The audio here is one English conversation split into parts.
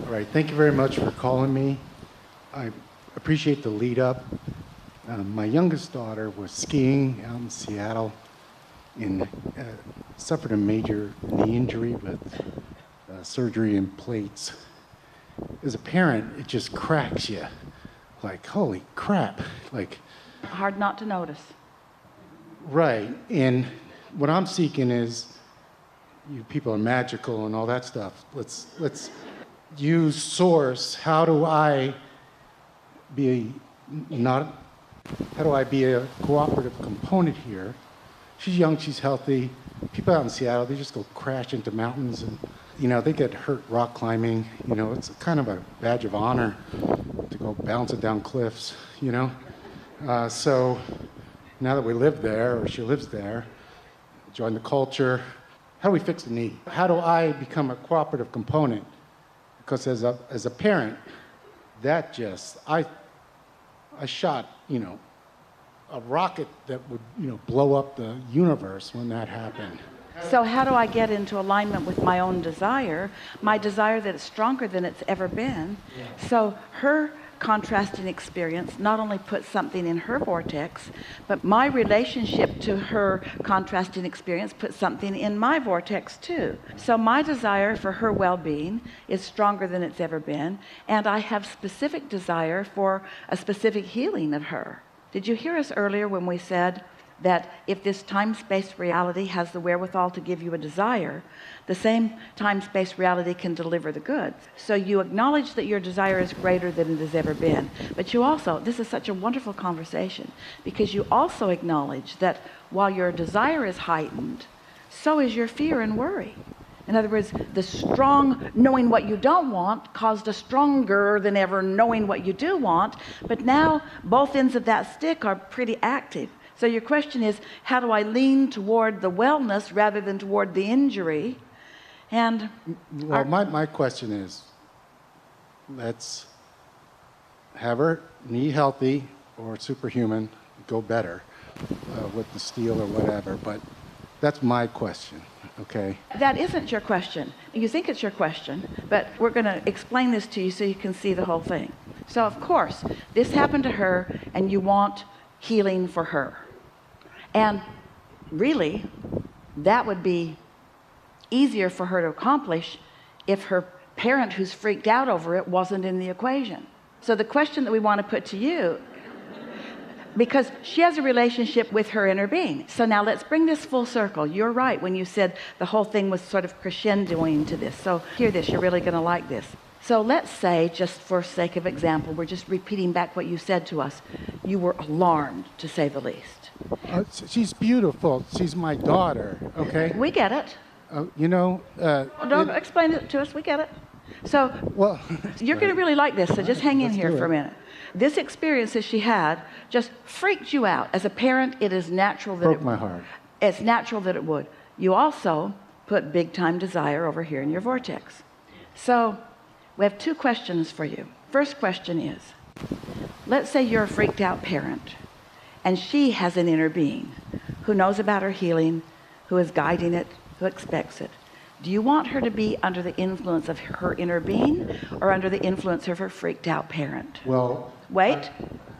All right, thank you very much for calling me. I appreciate the lead up. My youngest daughter was skiing out in Seattle and suffered a major knee injury with surgery and plates. As a parent, it just cracks you. Like, holy crap. Like, hard not to notice. Right, and what I'm seeking is, you people are magical and all that stuff. Let's use source. How do I be a cooperative component here? She's young, she's healthy. People out in Seattle, they just go crash into mountains and, they get hurt rock climbing. It's kind of a badge of honor to go bouncing down cliffs, So now that we live there, or she lives there, join the culture, how do we fix the knee? How do I become a cooperative component? Because as a parent, that just, I shot, a rocket that would, blow up the universe when that happened. So how do I get into alignment with my own desire, my desire that is stronger than it's ever been? Yeah. So her contrasting experience not only puts something in her vortex, but my relationship to her contrasting experience puts something in my vortex too. So my desire for her well-being is stronger than it's ever been, and I have specific desire for a specific healing of her. Did you hear us earlier when we said that if this time-space reality has the wherewithal to give you a desire, the same time-space reality can deliver the goods? So you acknowledge that your desire is greater than it has ever been, but you also, this is such a wonderful conversation, because you also acknowledge that while your desire is heightened, so is your fear and worry. In other words, the strong knowing what you don't want caused a stronger than ever knowing what you do want, but now both ends of that stick are pretty active. So your question is, how do I lean toward the wellness rather than toward the injury? And well, my question is, let's have her knee healthy or superhuman, go better with the steel or whatever, but that's my question, okay? That isn't your question. You think it's your question, but we're going to explain this to you so you can see the whole thing. So of course, this happened to her and you want healing for her. And really, that would be easier for her to accomplish if her parent who's freaked out over it wasn't in the equation. So the question that we want to put to you, because she has a relationship with her inner being. So now let's bring this full circle. You're right when you said the whole thing was sort of crescendoing to this. So hear this, you're really going to like this. So let's say, just for sake of example, we're just repeating back what you said to us. You were alarmed, to say the least. She's beautiful. She's my daughter, okay? We get it. Don't explain it to us. We get it. So well, you're going to really like this, so just hang in here for a minute. This experience that she had just freaked you out. As a parent, it is natural that broke my heart. It's natural that it would. You also put big time desire over here in your vortex. So we have two questions for you. First question is, let's say you're a freaked out parent and she has an inner being who knows about her healing, who is guiding it, who expects it. Do you want her to be under the influence of her inner being or under the influence of her freaked out parent? Well, wait,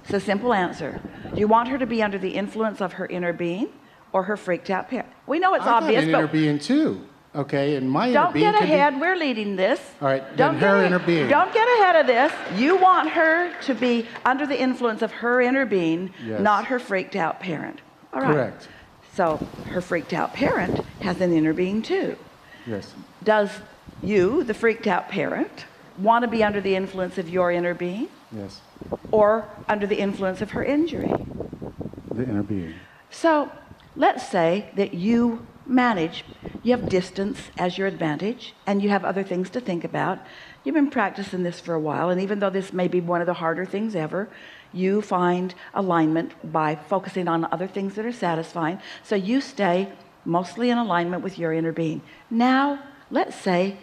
it's a simple answer. Do you want her to be under the influence of her inner being or her freaked out parent? We know it's obvious, but inner being too. Okay, and my don't inner being get ahead. We're leading this. All right, then her inner being. Don't get ahead of this. You want her to be under the influence of her inner being, yes, not her freaked out parent. All right. Correct. So her freaked out parent has an inner being too. Yes. Does you, the freaked out parent, want to be under the influence of your inner being? Yes. Or under the influence of her injury? The inner being. So let's say that you have distance as your advantage and you have other things to think about. You've been practicing this for a while, and even though this may be one of the harder things ever, you find alignment by focusing on other things that are satisfying. So you stay mostly in alignment with your inner being. Now, let's say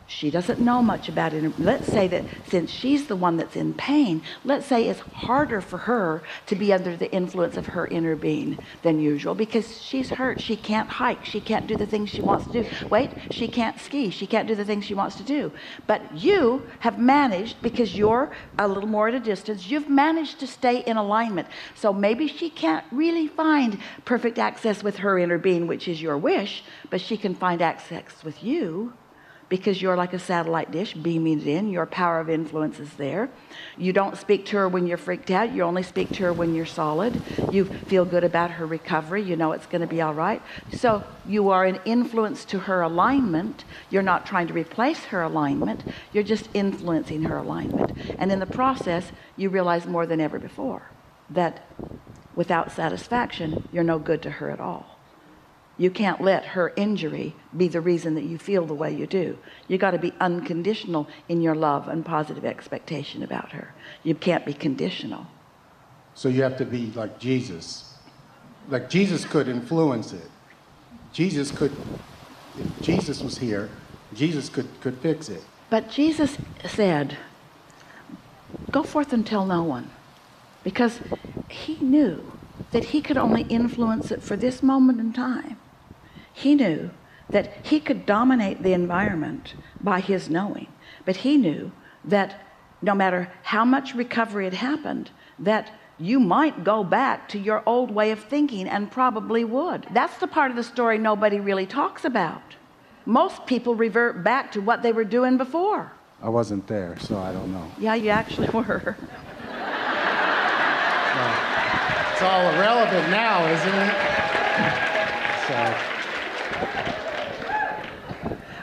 She doesn't know much about it. Let's say that since she's the one that's in pain, let's say it's harder for her to be under the influence of her inner being than usual because she's hurt. She can't hike. She can't do the things she wants to do. Wait, she can't ski. She can't do the things she wants to do. But you have managed, because you're a little more at a distance, you've managed to stay in alignment. So maybe she can't really find perfect access with her inner being, which is your wish, but she can find access with you, because you're like a satellite dish beaming it in. Your power of influence is there. You don't speak to her when you're freaked out. You only speak to her when you're solid. You feel good about her recovery. You know it's going to be all right. So you are an influence to her alignment. You're not trying to replace her alignment. You're just influencing her alignment. And in the process, you realize more than ever before that without satisfaction, you're no good to her at all. You can't let her injury be the reason that you feel the way you do. You got to be unconditional in your love and positive expectation about her. You can't be conditional. So you have to be like Jesus. Like Jesus could influence it. Jesus could, if Jesus was here, Jesus could fix it. But Jesus said, go forth and tell no one. Because he knew that he could only influence it for this moment in time. He knew that he could dominate the environment by his knowing, but he knew that no matter how much recovery had happened, that you might go back to your old way of thinking, and probably would. That's the part of the story nobody really talks about. Most people revert back to what they were doing before. I wasn't there, so I don't know. Yeah, you actually were. Well, it's all irrelevant now, isn't it? So.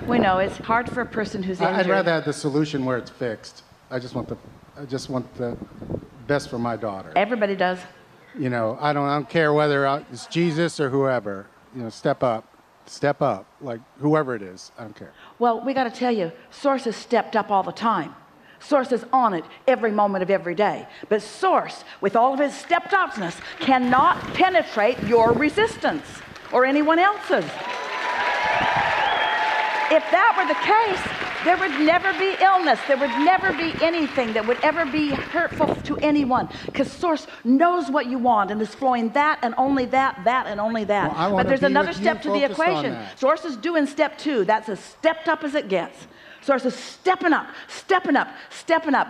We know it's hard for a person who's injured. I'd rather have the solution where it's fixed. I just want the best for my daughter. Everybody does. You know, I don't care whether it's Jesus or whoever. You know, step up, like whoever it is. I don't care. Well, we got to tell you, Source has stepped up all the time. Source is on it every moment of every day. But Source, with all of his stepped upness, cannot penetrate your resistance or anyone else's. If that were the case, there would never be illness. There would never be anything that would ever be hurtful to anyone, because Source knows what you want and is flowing that and only that and only that. Well, but there's another step to the equation. Source is doing step 2. That's as stepped up as it gets. Source is stepping up.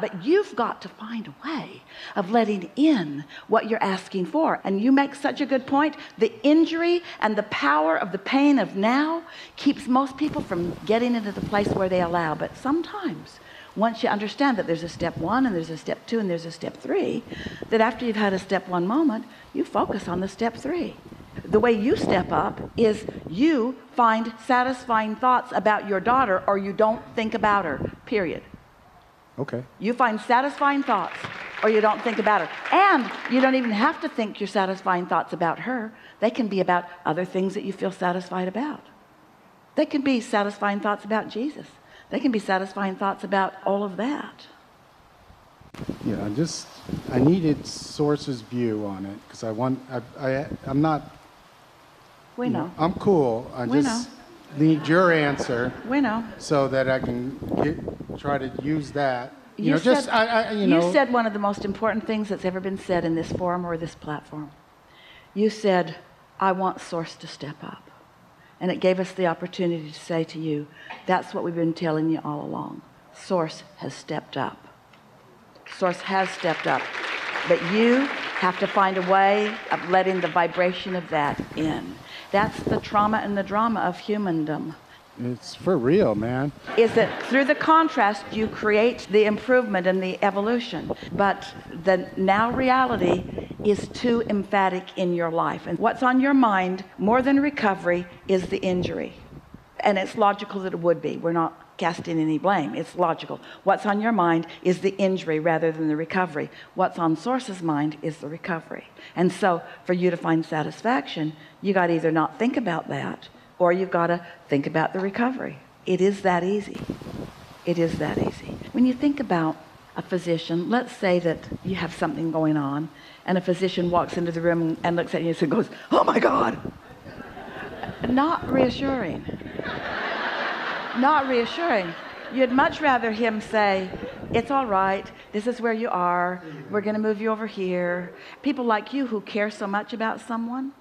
But you've got to find a way of letting in what you're asking for. And you make such a good point. The injury and the power of the pain of now keeps most people from getting into the place where they allow. But sometimes, once you understand that there's a step 1 and there's a step 2 and there's a step 3, that after you've had a step 1 moment, you focus on the step 3. The way you step up is you find satisfying thoughts about your daughter, or you don't think about her, period. Okay. You find satisfying thoughts, or you don't think about her. And you don't even have to think your satisfying thoughts about her. They can be about other things that you feel satisfied about. They can be satisfying thoughts about Jesus. They can be satisfying thoughts about all of that. Yeah, I needed Source's view on it, because I'm not. We know. I'm cool. I We just need your answer. We know. So that I can try to use that. You said one of the most important things that's ever been said in this forum or this platform. You said, I want Source to step up. And it gave us the opportunity to say to you, that's what we've been telling you all along. Source has stepped up. Source has stepped up. But you have to find a way of letting the vibration of that in. That's the trauma and the drama of humandom. It's for real, man. Is that through the contrast, you create the improvement and the evolution. But the now reality is too emphatic in your life. And what's on your mind, more than recovery, is the injury. And it's logical that it would be. We're not casting any blame. It's logical. What's on your mind is the injury rather than the recovery. What's on Source's mind is the recovery. And so for you to find satisfaction, you got to either not think about that, or you've got to think about the recovery. It is that easy. It is that easy. When you think about a physician, let's say that you have something going on, and a physician walks into the room and looks at you and goes, oh my God. Not reassuring. Not reassuring. You'd much rather him say, it's all right, this is where you are, we're going to move you over here. People like you who care so much about someone,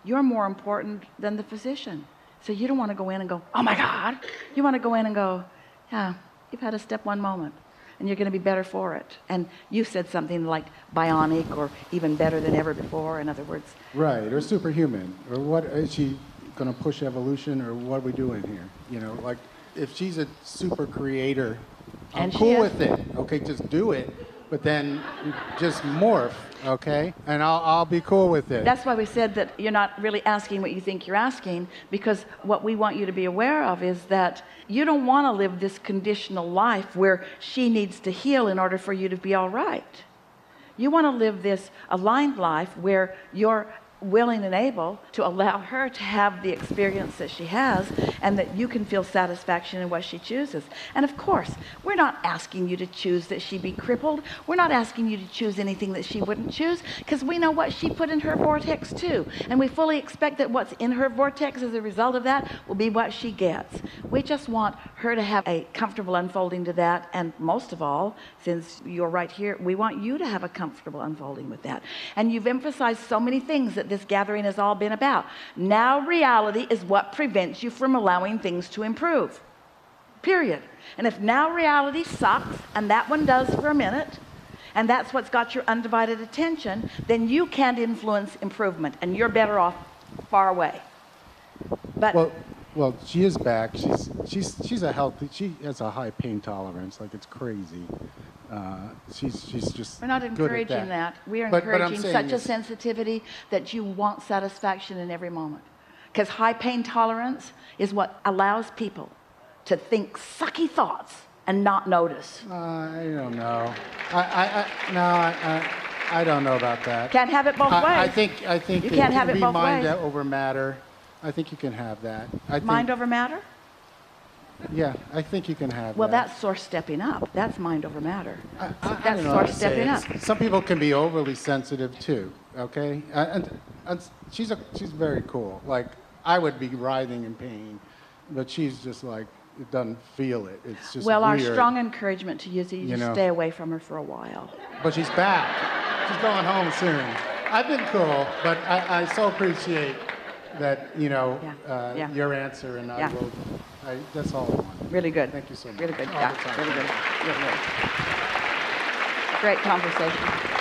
you're more important than the physician. So you don't want to go in and go, oh my God. You want to go in and go, yeah, you've had a step 1 moment and you're going to be better for it. And you said something like bionic or even better than ever before, in other words. Right, or superhuman. Or what, is she going to push evolution, or what are we doing here? You know, like, if she's a super creator, I'm cool with it. Okay, just do it, but then just morph, okay? And I'll be cool with it. That's why we said that you're not really asking what you think you're asking, because what we want you to be aware of is that you don't want to live this conditional life where she needs to heal in order for you to be all right. You want to live this aligned life where you're willing and able to allow her to have the experience that she has, and that you can feel satisfaction in what she chooses. And of course, we're not asking you to choose that she be crippled. We're not asking you to choose anything that she wouldn't choose, because we know what she put in her vortex too, and we fully expect that what's in her vortex as a result of that will be what she gets. We just want her to have a comfortable unfolding to that, and most of all, since you're right here, we want you to have a comfortable unfolding with that. And you've emphasized so many things that this gathering has all been about. Now reality is what prevents you from allowing things to improve, period. And if now reality sucks, and that one does for a minute, and that's what's got your undivided attention, then you can't influence improvement, and you're better off far away. But well, she is back. She's a healthy. She has a high pain tolerance. Like, it's crazy. She's just. We're not good at encouraging that. We are encouraging such a sensitivity that you want satisfaction in every moment. Because high pain tolerance is what allows people to think sucky thoughts and not notice. I don't know. I don't know about that. Can't have it both ways. I think you can't have it both mind ways. over matter. I think you can have that. Mind over matter? Yeah, I think you can have well, that. that's source stepping up. That's mind over matter. I That's don't know how to source say stepping it. up. Some people can be overly sensitive too. Okay, and she's very cool. Like, I would be writhing in pain, but she's just like, it doesn't feel it. It's just well, our weird. strong encouragement to you is that you know. stay away from her for a while. But she's back. She's going home soon. I've been cool, but I so appreciate that, your answer, and that's all I want. Really good. Thank you so much. Really good. All Yeah, the time. really good. Really good. Great conversation.